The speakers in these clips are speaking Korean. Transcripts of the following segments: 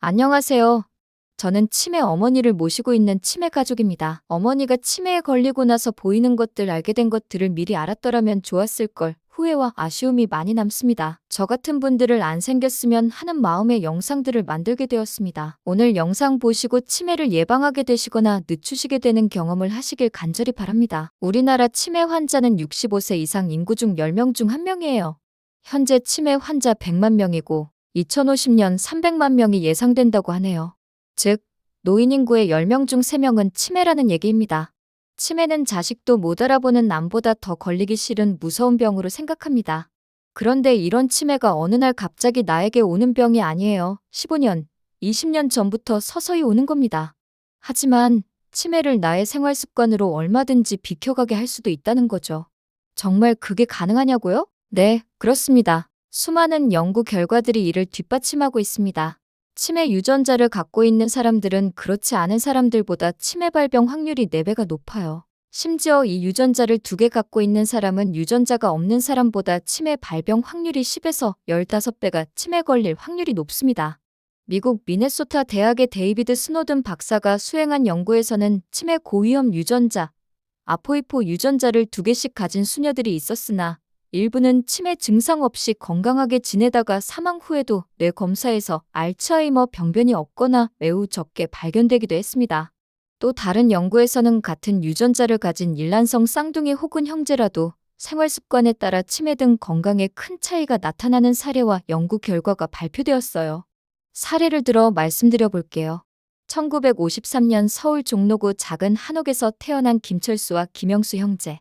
안녕하세요. 저는 치매 어머니를 모시고 있는 치매 가족입니다. 어머니가 치매에 걸리고 나서 보이는 것들, 알게 된 것들을 미리 알았더라면 좋았을 걸. 후회와 아쉬움이 많이 남습니다. 저 같은 분들을 안 생겼으면 하는 마음의 영상들을 만들게 되었습니다. 오늘 영상 보시고 치매를 예방하게 되시거나 늦추시게 되는 경험을 하시길 간절히 바랍니다. 우리나라 치매 환자는 65세 이상 인구 중 10명 중 1명이에요. 현재 치매 환자 100만 명이고 2050년 300만 명이 예상된다고 하네요. 즉, 노인 인구의 10명 중 3명은 치매라는 얘기입니다. 치매는 자식도 못 알아보는 남보다 더 걸리기 싫은 무서운 병으로 생각합니다. 그런데 이런 치매가 어느 날 갑자기 나에게 오는 병이 아니에요. 15년, 20년 전부터 서서히 오는 겁니다. 하지만 치매를 나의 생활 습관으로 얼마든지 비켜가게 할 수도 있다는 거죠. 정말 그게 가능하냐고요? 네, 그렇습니다. 수많은 연구 결과들이 이를 뒷받침하고 있습니다. 치매 유전자를 갖고 있는 사람들은 그렇지 않은 사람들보다 치매 발병 확률이 4배가 높아요. 심지어 이 유전자를 2개 갖고 있는 사람은 유전자가 없는 사람보다 치매 발병 확률이 10에서 15배가 치매 걸릴 확률이 높습니다. 미국 미네소타 대학의 데이비드 스노든 박사가 수행한 연구에서는 치매 고위험 유전자, 아포이포 유전자를 2개씩 가진 수녀들이 있었으나 일부는 치매 증상 없이 건강하게 지내다가 사망 후에도 뇌 검사에서 알츠하이머 병변이 없거나 매우 적게 발견되기도 했습니다. 또 다른 연구에서는 같은 유전자를 가진 일란성 쌍둥이 혹은 형제라도 생활 습관에 따라 치매 등 건강에 큰 차이가 나타나는 사례와 연구 결과가 발표되었어요. 사례를 들어 말씀드려 볼게요. 1953년 서울 종로구 작은 한옥에서 태어난 김철수와 김영수 형제.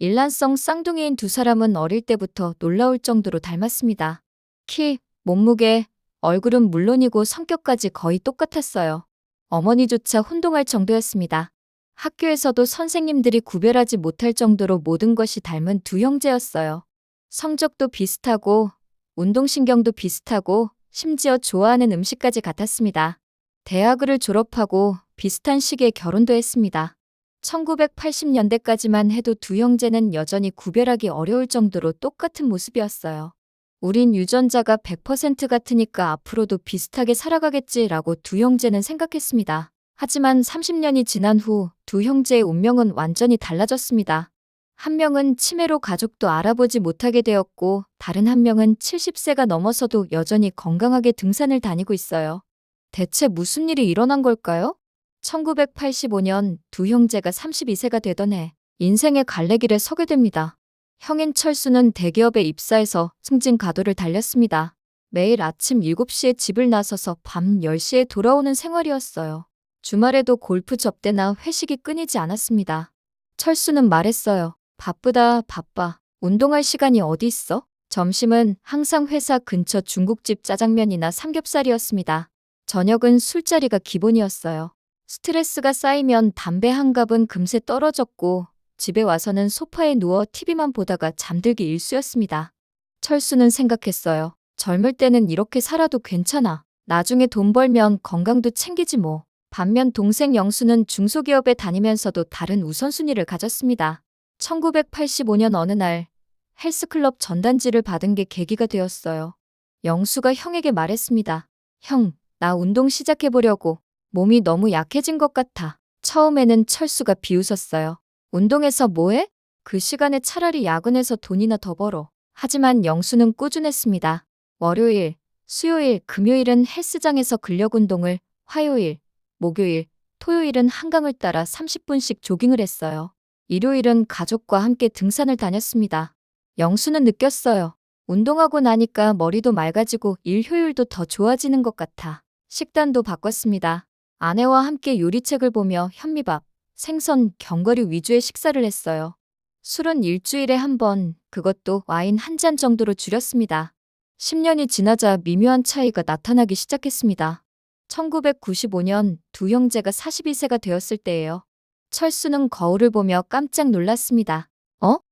일란성 쌍둥이인 두 사람은 어릴 때부터 놀라울 정도로 닮았습니다. 키, 몸무게, 얼굴은 물론이고 성격까지 거의 똑같았어요. 어머니조차 혼동할 정도였습니다. 학교에서도 선생님들이 구별하지 못할 정도로 모든 것이 닮은 두 형제였어요. 성적도 비슷하고, 운동신경도 비슷하고, 심지어 좋아하는 음식까지 같았습니다. 대학을 졸업하고 비슷한 시기에 결혼도 했습니다. 1980년대까지만 해도 두 형제는 여전히 구별하기 어려울 정도로 똑같은 모습이었어요. 우린 유전자가 100% 같으니까 앞으로도 비슷하게 살아가겠지라고 두 형제는 생각했습니다. 하지만 30년이 지난 후 두 형제의 운명은 완전히 달라졌습니다. 한 명은 치매로 가족도 알아보지 못하게 되었고 다른 한 명은 70세가 넘어서도 여전히 건강하게 등산을 다니고 있어요. 대체 무슨 일이 일어난 걸까요? 1985년 두 형제가 32세가 되던 해 인생의 갈래길에 서게 됩니다. 형인 철수는 대기업에 입사해서 승진가도를 달렸습니다. 매일 아침 7시에 집을 나서서 밤 10시에 돌아오는 생활이었어요. 주말에도 골프 접대나 회식이 끊이지 않았습니다. 철수는 말했어요. 바쁘다, 바빠. 운동할 시간이 어디 있어? 점심은 항상 회사 근처 중국집 짜장면이나 삼겹살이었습니다. 저녁은 술자리가 기본이었어요. 스트레스가 쌓이면 담배 한 갑은 금세 떨어졌고 집에 와서는 소파에 누워 TV만 보다가 잠들기 일쑤였습니다. 철수는 생각했어요. 젊을 때는 이렇게 살아도 괜찮아. 나중에 돈 벌면 건강도 챙기지 뭐. 반면 동생 영수는 중소기업에 다니면서도 다른 우선순위를 가졌습니다. 1985년 어느 날 헬스클럽 전단지를 받은 게 계기가 되었어요. 영수가 형에게 말했습니다. 형, 나 운동 시작해보려고. 몸이 너무 약해진 것 같아. 처음에는 철수가 비웃었어요. 운동해서 뭐해? 그 시간에 차라리 야근해서 돈이나 더 벌어. 하지만 영수는 꾸준했습니다. 월요일, 수요일, 금요일은 헬스장에서 근력 운동을, 화요일, 목요일, 토요일은 한강을 따라 30분씩 조깅을 했어요. 일요일은 가족과 함께 등산을 다녔습니다. 영수는 느꼈어요. 운동하고 나니까 머리도 맑아지고 일 효율도 더 좋아지는 것 같아. 식단도 바꿨습니다. 아내와 함께 요리책을 보며 현미밥, 생선, 견과류 위주의 식사를 했어요. 술은 일주일에 한 번, 그것도 와인 한 잔 정도로 줄였습니다. 10년이 지나자 미묘한 차이가 나타나기 시작했습니다. 1995년 두 형제가 42세가 되었을 때예요. 철수는 거울을 보며 깜짝 놀랐습니다.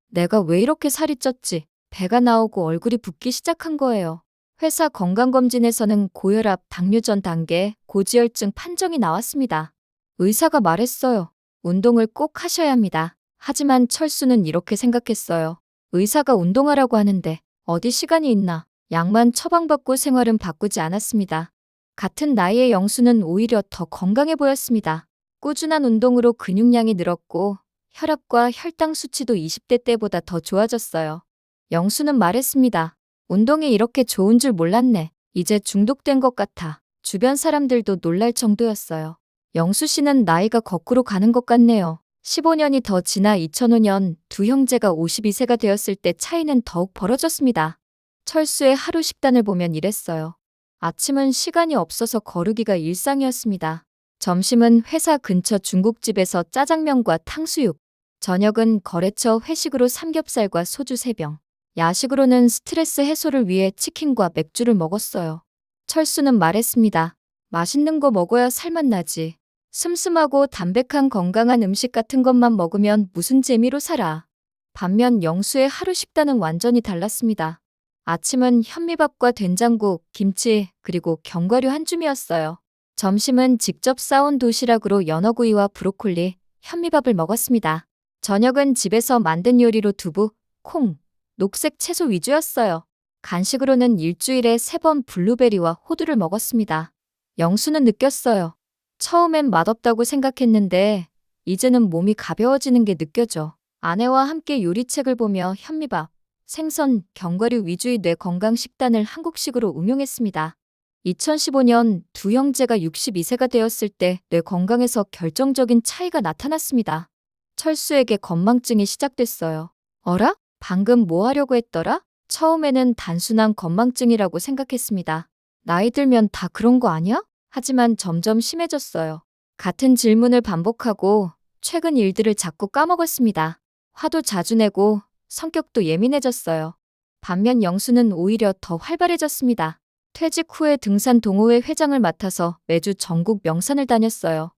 내가 왜 이렇게 살이 쪘지? 배가 나오고 얼굴이 붓기 시작한 거예요. 회사 건강검진에서는 고혈압, 당뇨 전 단계, 고지혈증 판정이 나왔습니다. 의사가 말했어요. 운동을 꼭 하셔야 합니다. 하지만 철수는 이렇게 생각했어요. 의사가 운동하라고 하는데 어디 시간이 있나. 약만 처방받고 생활은 바꾸지 않았습니다. 같은 나이의 영수는 오히려 더 건강해 보였습니다. 꾸준한 운동으로 근육량이 늘었고 혈압과 혈당 수치도 20대 때보다 더 좋아졌어요. 영수는 말했습니다. 운동이 이렇게 좋은 줄 몰랐네. 이제 중독된 것 같아. 주변 사람들도 놀랄 정도였어요. 영수 씨는 나이가 거꾸로 가는 것 같네요. 15년이 더 지나 2005년 두 형제가 52세가 되었을 때 차이는 더욱 벌어졌습니다. 철수의 하루 식단을 보면 이랬어요. 아침은 시간이 없어서 거르기가 일상이었습니다. 점심은 회사 근처 중국집에서 짜장면과 탕수육, 저녁은 거래처 회식으로 삼겹살과 소주 3병, 야식으로는 스트레스 해소를 위해 치킨과 맥주를 먹었어요. 철수는 말했습니다. 맛있는 거 먹어야 살만 나지. 슴슴하고 담백한 건강한 음식 같은 것만 먹으면 무슨 재미로 살아. 반면 영수의 하루 식단은 완전히 달랐습니다. 아침은 현미밥과 된장국, 김치, 그리고 견과류 한 줌이었어요. 점심은 직접 싸온 도시락으로 연어구이와 브로콜리, 현미밥을 먹었습니다. 저녁은 집에서 만든 요리로 두부, 콩, 녹색 채소 위주였어요. 간식으로는 일주일에 3번 블루베리와 호두를 먹었습니다. 영수는 느꼈어요. 처음엔 맛없다고 생각했는데 이제는 몸이 가벼워지는 게 느껴져. 아내와 함께 요리책을 보며 현미밥, 생선, 견과류 위주의 뇌 건강 식단을 한국식으로 응용했습니다. 2015년 두 형제가 62세가 되었을 때 뇌 건강에서 결정적인 차이가 나타났습니다. 철수에게 건망증이 시작됐어요. 어라? 방금 뭐 하려고 했더라? 처음에는 단순한 건망증이라고 생각했습니다. 나이 들면 다 그런 거 아니야? 하지만 점점 심해졌어요. 같은 질문을 반복하고 최근 일들을 자꾸 까먹었습니다. 화도 자주 내고 성격도 예민해졌어요. 반면 영수는 오히려 더 활발해졌습니다. 퇴직 후에 등산 동호회 회장을 맡아서 매주 전국 명산을 다녔어요.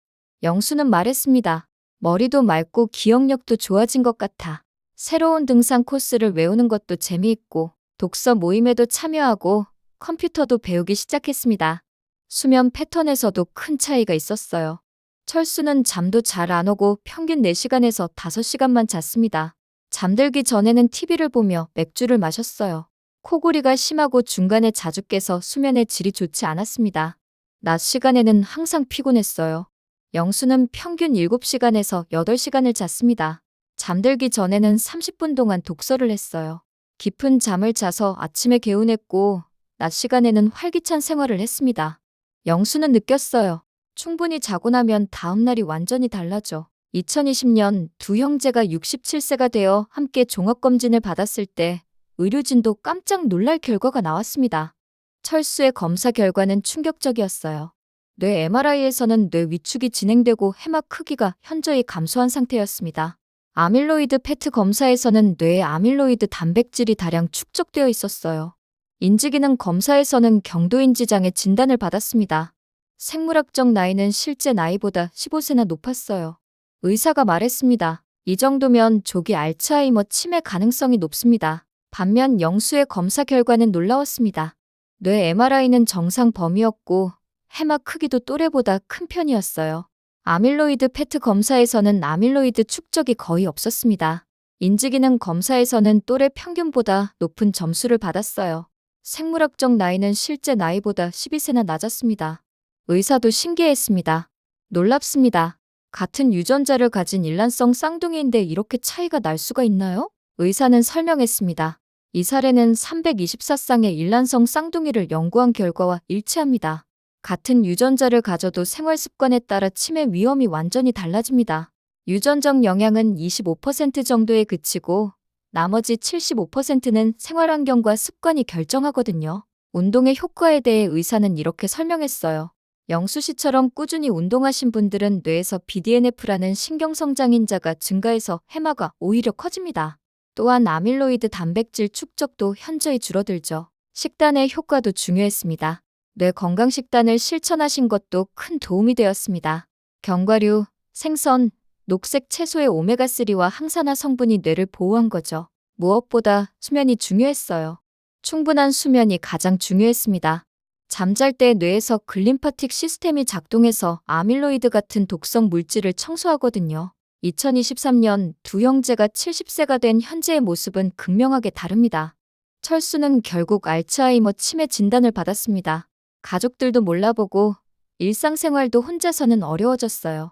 영수는 말했습니다. 머리도 맑고 기억력도 좋아진 것 같아. 새로운 등산 코스를 외우는 것도 재미있고 독서 모임에도 참여하고 컴퓨터도 배우기 시작했습니다. 수면 패턴에서도 큰 차이가 있었어요. 철수는 잠도 잘 안 오고 평균 4시간에서 5시간만 잤습니다. 잠들기 전에는 TV를 보며 맥주를 마셨어요. 코골이가 심하고 중간에 자주 깨서 수면의 질이 좋지 않았습니다. 낮 시간에는 항상 피곤했어요. 영수는 평균 7시간에서 8시간을 잤습니다. 잠들기 전에는 30분 동안 독서를 했어요. 깊은 잠을 자서 아침에 개운했고 낮 시간에는 활기찬 생활을 했습니다. 영수는 느꼈어요. 충분히 자고 나면 다음 날이 완전히 달라져. 2020년 두 형제가 67세가 되어 함께 종합검진을 받았을 때 의료진도 깜짝 놀랄 결과가 나왔습니다. 철수의 검사 결과는 충격적이었어요. 뇌 MRI에서는 뇌 위축이 진행되고 해막 크기가 현저히 감소한 상태였습니다. 아밀로이드 페트 검사에서는 뇌의 아밀로이드 단백질이 다량 축적되어 있었어요. 인지기능 검사에서는 경도인지장애 진단을 받았습니다. 생물학적 나이는 실제 나이보다 15세나 높았어요. 의사가 말했습니다. 이 정도면 조기 알츠하이머 치매 가능성이 높습니다. 반면 영수의 검사 결과는 놀라웠습니다. 뇌 MRI는 정상 범위였고 해막 크기도 또래보다 큰 편이었어요. 아밀로이드 페트 검사에서는 아밀로이드 축적이 거의 없었습니다. 인지기능 검사에서는 또래 평균보다 높은 점수를 받았어요. 생물학적 나이는 실제 나이보다 12세나 낮았습니다. 의사도 신기해했습니다. 놀랍습니다. 같은 유전자를 가진 일란성 쌍둥이인데 이렇게 차이가 날 수가 있나요? 의사는 설명했습니다. 이 사례는 324쌍의 일란성 쌍둥이를 연구한 결과와 일치합니다. 같은 유전자를 가져도 생활 습관에 따라 치매 위험이 완전히 달라집니다. 유전적 영향은 25% 정도에 그치고 나머지 75%는 생활환경과 습관이 결정하거든요. 운동의 효과에 대해 의사는 이렇게 설명했어요. 영수 씨처럼 꾸준히 운동하신 분들은 뇌에서 BDNF라는 신경성장인자가 증가해서 해마가 오히려 커집니다. 또한 아밀로이드 단백질 축적도 현저히 줄어들죠. 식단의 효과도 중요했습니다. 뇌 건강 식단을 실천하신 것도 큰 도움이 되었습니다. 견과류, 생선, 녹색 채소의 오메가3와 항산화 성분이 뇌를 보호한 거죠. 무엇보다 수면이 중요했어요. 충분한 수면이 가장 중요했습니다. 잠잘 때 뇌에서 글림파틱 시스템이 작동해서 아밀로이드 같은 독성 물질을 청소하거든요. 2023년 두 형제가 70세가 된 현재의 모습은 극명하게 다릅니다. 철수는 결국 알츠하이머 치매 진단을 받았습니다. 가족들도 몰라보고 일상생활도 혼자서는 어려워졌어요.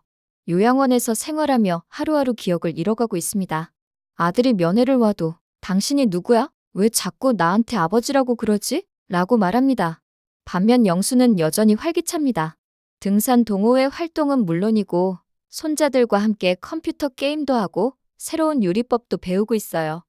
요양원에서 생활하며 하루하루 기억을 잃어가고 있습니다. 아들이 면회를 와도 당신이 누구야? 왜 자꾸 나한테 아버지라고 그러지? 라고 말합니다. 반면 영수는 여전히 활기찹니다. 등산 동호회 활동은 물론이고 손자들과 함께 컴퓨터 게임도 하고 새로운 요리법도 배우고 있어요.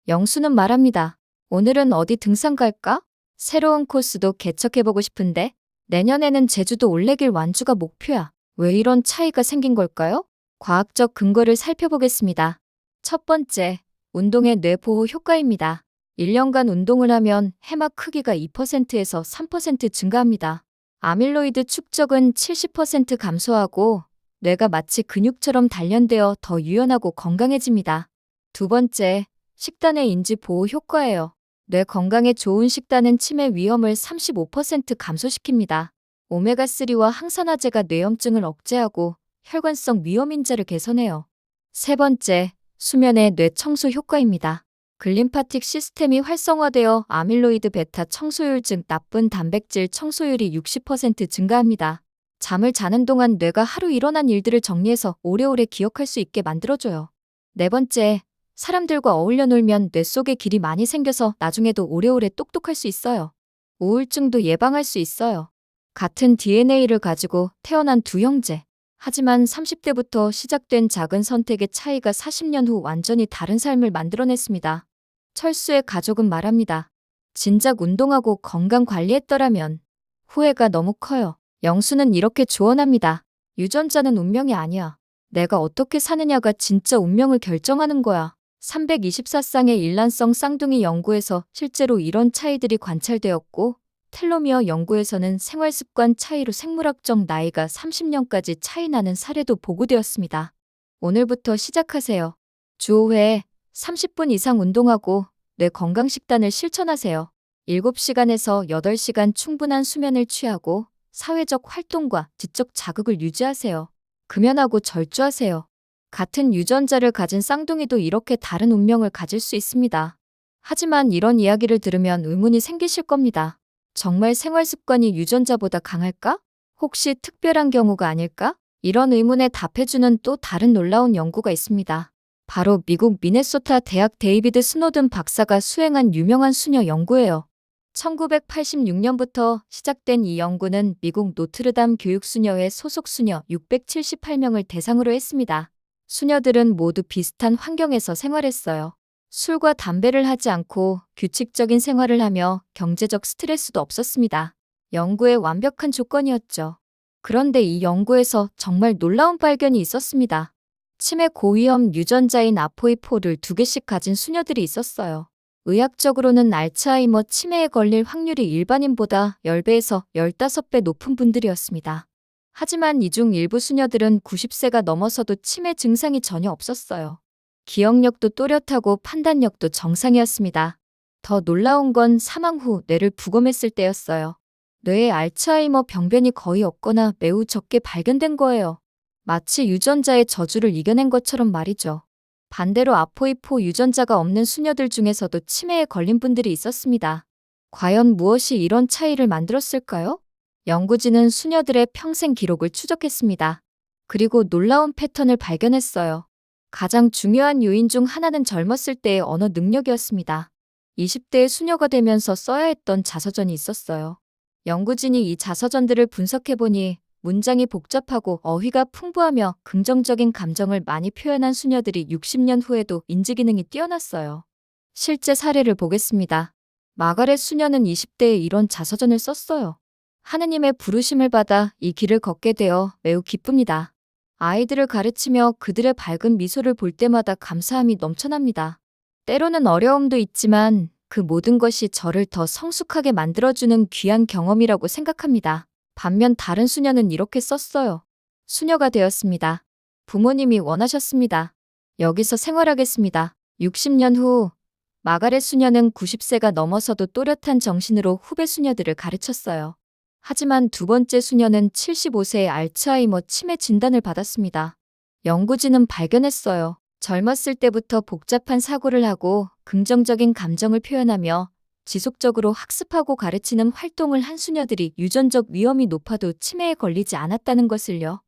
영수는 말합니다. 오늘은 어디 등산 갈까? 새로운 코스도 개척해보고 싶은데 내년에는 제주도 올레길 완주가 목표야. 왜 이런 차이가 생긴 걸까요? 과학적 근거를 살펴보겠습니다. 첫 번째, 운동의 뇌보호 효과입니다. 1년간 운동을 하면 해막 크기가 2%에서 3% 증가합니다. 아밀로이드 축적은 70% 감소하고 뇌가 마치 근육처럼 단련되어 더 유연하고 건강해집니다. 두 번째, 식단의 인지 보호 효과예요. 뇌 건강에 좋은 식단은 치매 위험을 35% 감소시킵니다. 오메가3와 항산화제가 뇌염증을 억제하고 혈관성 위험인자를 개선해요. 세 번째, 수면의 뇌 청소 효과입니다. 글림파틱 시스템이 활성화되어 아밀로이드 베타 청소율 즉 나쁜 단백질 청소율이 60% 증가합니다. 잠을 자는 동안 뇌가 하루 일어난 일들을 정리해서 오래오래 기억할 수 있게 만들어줘요. 네 번째, 사람들과 어울려 놀면 뇌 속에 길이 많이 생겨서 나중에도 오래오래 똑똑할 수 있어요. 우울증도 예방할 수 있어요. 같은 DNA를 가지고 태어난 두 형제. 하지만 30대부터 시작된 작은 선택의 차이가 40년 후 완전히 다른 삶을 만들어냈습니다. 철수의 가족은 말합니다. 진작 운동하고 건강 관리했더라면. 후회가 너무 커요. 영수는 이렇게 조언합니다. 유전자는 운명이 아니야. 내가 어떻게 사느냐가 진짜 운명을 결정하는 거야. 324쌍의 일란성 쌍둥이 연구에서 실제로 이런 차이들이 관찰되었고 텔로미어 연구에서는 생활습관 차이로 생물학적 나이가 30년까지 차이 나는 사례도 보고되었습니다. 오늘부터 시작하세요. 주 5회 30분 이상 운동하고 뇌 건강 식단을 실천하세요. 7시간에서 8시간 충분한 수면을 취하고 사회적 활동과 지적 자극을 유지하세요. 금연하고 절주하세요. 같은 유전자를 가진 쌍둥이도 이렇게 다른 운명을 가질 수 있습니다. 하지만 이런 이야기를 들으면 의문이 생기실 겁니다. 정말 생활 습관이 유전자보다 강할까? 혹시 특별한 경우가 아닐까? 이런 의문에 답해주는 또 다른 놀라운 연구가 있습니다. 바로 미국 미네소타 대학 데이비드 스노든 박사가 수행한 유명한 수녀 연구예요. 1986년부터 시작된 이 연구는 미국 노트르담 교육수녀회 소속 수녀 678명을 대상으로 했습니다. 수녀들은 모두 비슷한 환경에서 생활했어요. 술과 담배를 하지 않고 규칙적인 생활을 하며 경제적 스트레스도 없었습니다. 연구의 완벽한 조건이었죠. 그런데 이 연구에서 정말 놀라운 발견이 있었습니다. 치매 고위험 유전자인 아포E4를 2개씩 가진 수녀들이 있었어요. 의학적으로는 알츠하이머 치매에 걸릴 확률이 일반인보다 10배에서 15배 높은 분들이었습니다. 하지만 이 중 일부 수녀들은 90세가 넘어서도 치매 증상이 전혀 없었어요. 기억력도 또렷하고 판단력도 정상이었습니다. 더 놀라운 건 사망 후 뇌를 부검했을 때였어요. 뇌에 알츠하이머 병변이 거의 없거나 매우 적게 발견된 거예요. 마치 유전자의 저주를 이겨낸 것처럼 말이죠. 반대로 아포E4 유전자가 없는 수녀들 중에서도 치매에 걸린 분들이 있었습니다. 과연 무엇이 이런 차이를 만들었을까요? 연구진은 수녀들의 평생 기록을 추적했습니다. 그리고 놀라운 패턴을 발견했어요. 가장 중요한 요인 중 하나는 젊었을 때의 언어 능력이었습니다. 20대의 수녀가 되면서 써야 했던 자서전이 있었어요. 연구진이 이 자서전들을 분석해보니 문장이 복잡하고 어휘가 풍부하며 긍정적인 감정을 많이 표현한 수녀들이 60년 후에도 인지기능이 뛰어났어요. 실제 사례를 보겠습니다. 마가렛 수녀는 20대에 이런 자서전을 썼어요. 하느님의 부르심을 받아 이 길을 걷게 되어 매우 기쁩니다. 아이들을 가르치며 그들의 밝은 미소를 볼 때마다 감사함이 넘쳐납니다. 때로는 어려움도 있지만 그 모든 것이 저를 더 성숙하게 만들어주는 귀한 경험이라고 생각합니다. 반면 다른 수녀는 이렇게 썼어요. 수녀가 되었습니다. 부모님이 원하셨습니다. 여기서 생활하겠습니다. 60년 후 마가렛 수녀는 90세가 넘어서도 또렷한 정신으로 후배 수녀들을 가르쳤어요. 하지만 두 번째 수녀는 75세의 알츠하이머 치매 진단을 받았습니다. 연구진은 발견했어요. 젊었을 때부터 복잡한 사고를 하고 긍정적인 감정을 표현하며 지속적으로 학습하고 가르치는 활동을 한 수녀들이 유전적 위험이 높아도 치매에 걸리지 않았다는 것을요.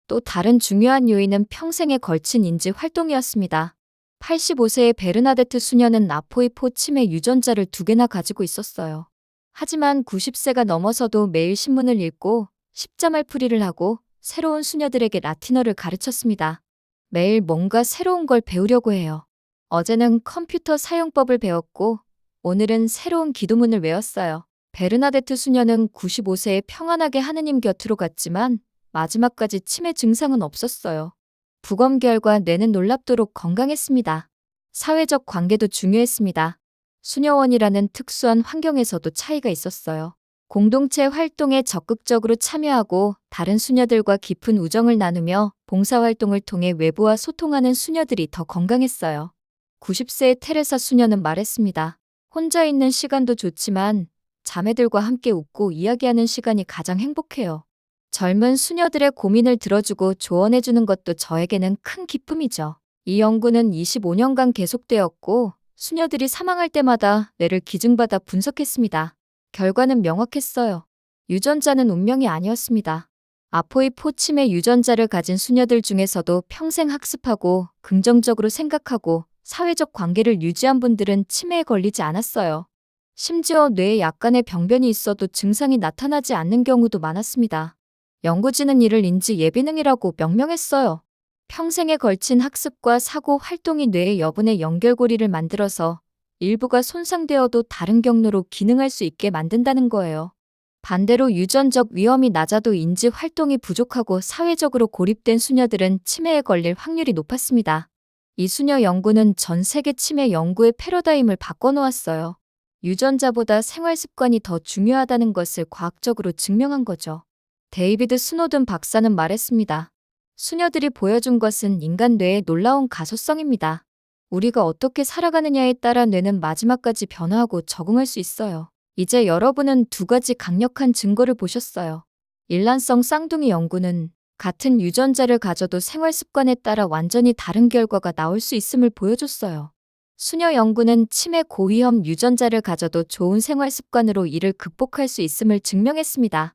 또 다른 중요한 요인은 평생에 걸친 인지 활동이었습니다. 85세의 베르나데트 수녀는 아포이포 치매 유전자를 2개나 가지고 있었어요. 하지만 90세가 넘어서도 매일 신문을 읽고 십자말풀이를 하고 새로운 수녀들에게 라틴어를 가르쳤습니다. 매일 뭔가 새로운 걸 배우려고 해요. 어제는 컴퓨터 사용법을 배웠고 오늘은 새로운 기도문을 외웠어요. 베르나데트 수녀는 95세에 평안하게 하느님 곁으로 갔지만 마지막까지 치매 증상은 없었어요. 부검 결과 뇌는 놀랍도록 건강했습니다. 사회적 관계도 중요했습니다. 수녀원이라는 특수한 환경에서도 차이가 있었어요. 공동체 활동에 적극적으로 참여하고 다른 수녀들과 깊은 우정을 나누며 봉사활동을 통해 외부와 소통하는 수녀들이 더 건강했어요. 90세의 테레사 수녀는 말했습니다. 혼자 있는 시간도 좋지만 자매들과 함께 웃고 이야기하는 시간이 가장 행복해요. 젊은 수녀들의 고민을 들어주고 조언해주는 것도 저에게는 큰 기쁨이죠. 이 연구는 25년간 계속되었고 수녀들이 사망할 때마다 뇌를 기증받아 분석했습니다. 결과는 명확했어요. 유전자는 운명이 아니었습니다. 아포이포 치매 유전자를 가진 수녀들 중에서도 평생 학습하고 긍정적으로 생각하고 사회적 관계를 유지한 분들은 치매에 걸리지 않았어요. 심지어 뇌에 약간의 병변이 있어도 증상이 나타나지 않는 경우도 많았습니다. 연구진은 이를 인지 예비능이라고 명명했어요. 평생에 걸친 학습과 사고 활동이 뇌의 여분의 연결고리를 만들어서 일부가 손상되어도 다른 경로로 기능할 수 있게 만든다는 거예요. 반대로 유전적 위험이 낮아도 인지 활동이 부족하고 사회적으로 고립된 수녀들은 치매에 걸릴 확률이 높았습니다. 이 수녀 연구는 전 세계 치매 연구의 패러다임을 바꿔놓았어요. 유전자보다 생활 습관이 더 중요하다는 것을 과학적으로 증명한 거죠. 데이비드 스노든 박사는 말했습니다. 수녀들이 보여준 것은 인간 뇌의 놀라운 가소성입니다. 우리가 어떻게 살아가느냐에 따라 뇌는 마지막까지 변화하고 적응할 수 있어요. 이제 여러분은 2가지 강력한 증거를 보셨어요. 일란성 쌍둥이 연구는 같은 유전자를 가져도 생활 습관에 따라 완전히 다른 결과가 나올 수 있음을 보여줬어요. 수녀 연구는 치매 고위험 유전자를 가져도 좋은 생활 습관으로 이를 극복할 수 있음을 증명했습니다.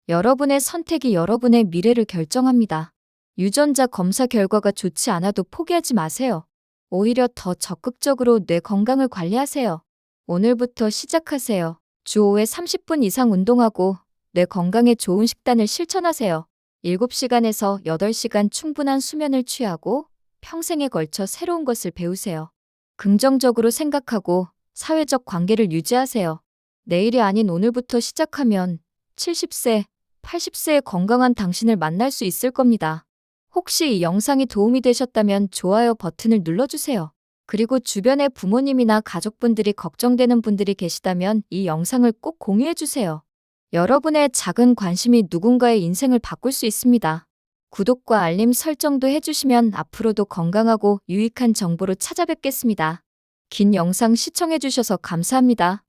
여러분의 선택이 여러분의 미래를 결정합니다. 유전자 검사 결과가 좋지 않아도 포기하지 마세요. 오히려 더 적극적으로 뇌 건강을 관리하세요. 오늘부터 시작하세요. 주 5회 30분 이상 운동하고 뇌 건강에 좋은 식단을 실천하세요. 7시간에서 8시간 충분한 수면을 취하고 평생에 걸쳐 새로운 것을 배우세요. 긍정적으로 생각하고 사회적 관계를 유지하세요. 내일이 아닌 오늘부터 시작하면 70세, 80세의 건강한 당신을 만날 수 있을 겁니다. 혹시 이 영상이 도움이 되셨다면 좋아요 버튼을 눌러주세요. 그리고 주변에 부모님이나 가족분들이 걱정되는 분들이 계시다면 이 영상을 꼭 공유해주세요. 여러분의 작은 관심이 누군가의 인생을 바꿀 수 있습니다. 구독과 알림 설정도 해주시면 앞으로도 건강하고 유익한 정보로 찾아뵙겠습니다. 긴 영상 시청해주셔서 감사합니다.